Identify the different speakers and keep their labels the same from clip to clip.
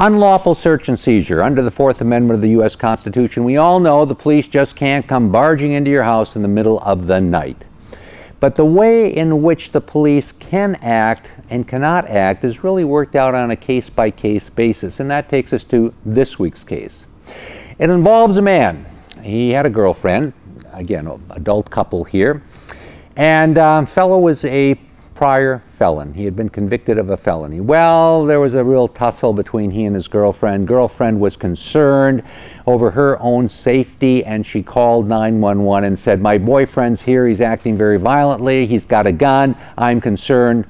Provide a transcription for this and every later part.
Speaker 1: Unlawful search and seizure. Under the Fourth Amendment of the U.S. Constitution, we all know the police just can't come barging into your house in the middle of the night. But the way in which the police can act and cannot act is really worked out on a case-by-case basis, and that takes us to this week's case. It involves a man. He had a girlfriend, again, an adult couple here, and fellow was a prior felon. He had been convicted of a felony. Well, there was a real tussle between he and his girlfriend. Girlfriend was concerned over her own safety, and she called 911 and said, "My boyfriend's here. He's acting very violently. He's got a gun. I'm concerned."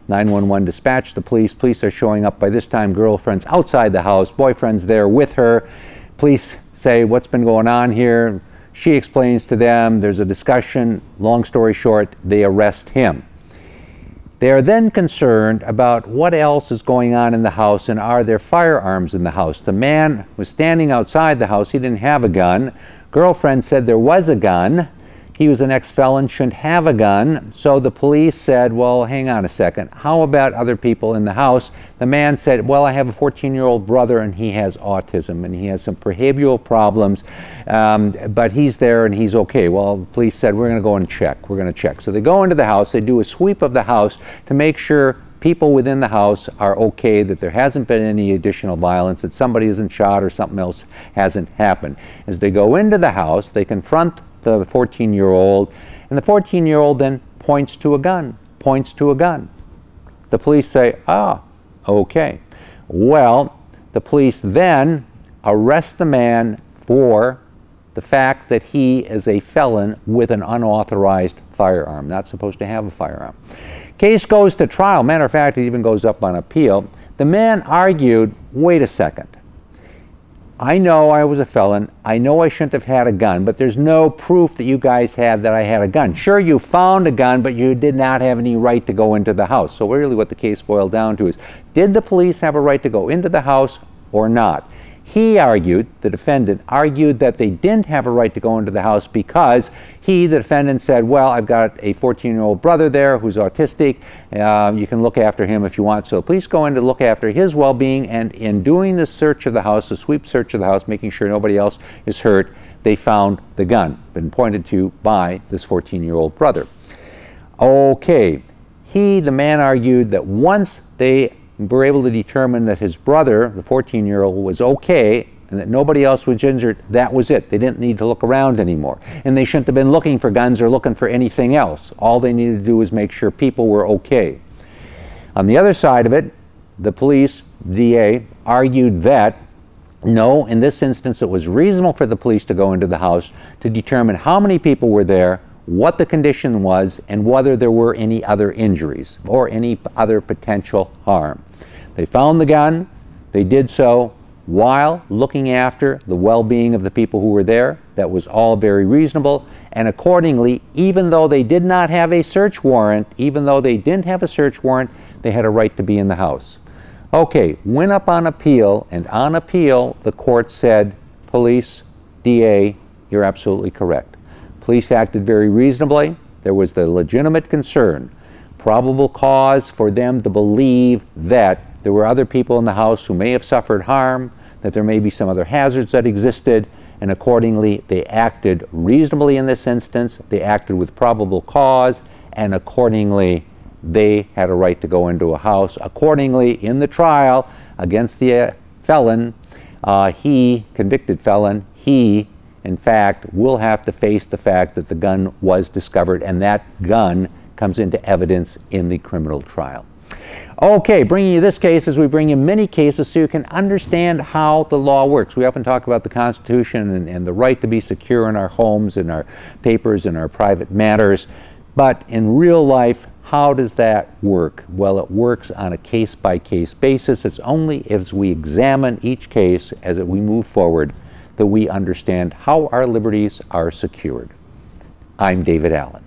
Speaker 1: 911 dispatched the police. Police are showing up. By this time, girlfriend's outside the house. Boyfriend's there with her. Police say, "What's been going on here?" She explains to them. There's a discussion. Long story short, they arrest him. They are then concerned about what else is going on in the house and are there firearms in the house. The man was standing outside the house. He didn't have a gun. Girlfriend said there was a gun. He was an ex-felon, shouldn't have a gun. So the police said, well, hang on a second. How about other people in the house? The man said, well, I have a 14-year-old brother and he has autism and he has some behavioral problems, but he's there and he's okay. Well, the police said, we're going to go and check. We're going to check. So they go into the house. They do a sweep of the house to make sure people within the house are okay, that there hasn't been any additional violence, that somebody isn't shot or something else hasn't happened. As they go into the house, they confront the 14-year-old, and the 14-year-old then points to a gun, The police say, ah, okay. Well, the police then arrest the man for the fact that he is a felon with an unauthorized firearm, not supposed to have a firearm. Case goes to trial. Matter of fact, it even goes up on appeal. The man argued, wait a second. I know I was a felon. I know I shouldn't have had a gun, but there's no proof that you guys had that I had a gun. Sure, you found a gun, but you did not have any right to go into the house. So really what the case boiled down to is, did the police have a right to go into the house or not? He argued, the defendant argued, that they didn't have a right to go into the house because he, the defendant, said, well, I've got a 14-year-old brother there who's autistic. You can look after him if you want. So police go in to look after his well-being, and in doing the search of the house, the sweep search of the house, making sure nobody else is hurt, they found the gun, been pointed to by this 14-year-old brother. Okay, the man argued that once they were able to determine that his brother, the 14-year-old, was okay and that nobody else was injured, that was it. They didn't need to look around anymore. And they shouldn't have been looking for guns or looking for anything else. All they needed to do was make sure people were okay. On the other side of it, the police, DA, argued that no, in this instance it was reasonable for the police to go into the house to determine how many people were there, what the condition was, and whether there were any other injuries or any other potential harm. They found the gun. They did so while looking after the well-being of the people who were there. That was all very reasonable. And accordingly, even though they did not have a search warrant, they had a right to be in the house. Okay, went up on appeal, and on appeal, the court said, police, DA, you're absolutely correct. Police acted very reasonably. There was the legitimate concern, probable cause for them to believe that there were other people in the house who may have suffered harm, that there may be some other hazards that existed, and accordingly they acted reasonably in this instance. They acted with probable cause, and accordingly they had a right to go into a house. Accordingly, in the trial against the felon, convicted felon, he in fact will have to face the fact that the gun was discovered, and that gun comes into evidence in the criminal trial. Okay, bringing you this case as we bring you many cases so you can understand how the law works. We often talk about the Constitution and the right to be secure in our homes, in our papers, in our private matters. But in real life, how does that work? Well, it works on a case-by-case basis. It's only as we examine each case as we move forward that we understand how our liberties are secured. I'm David Allen.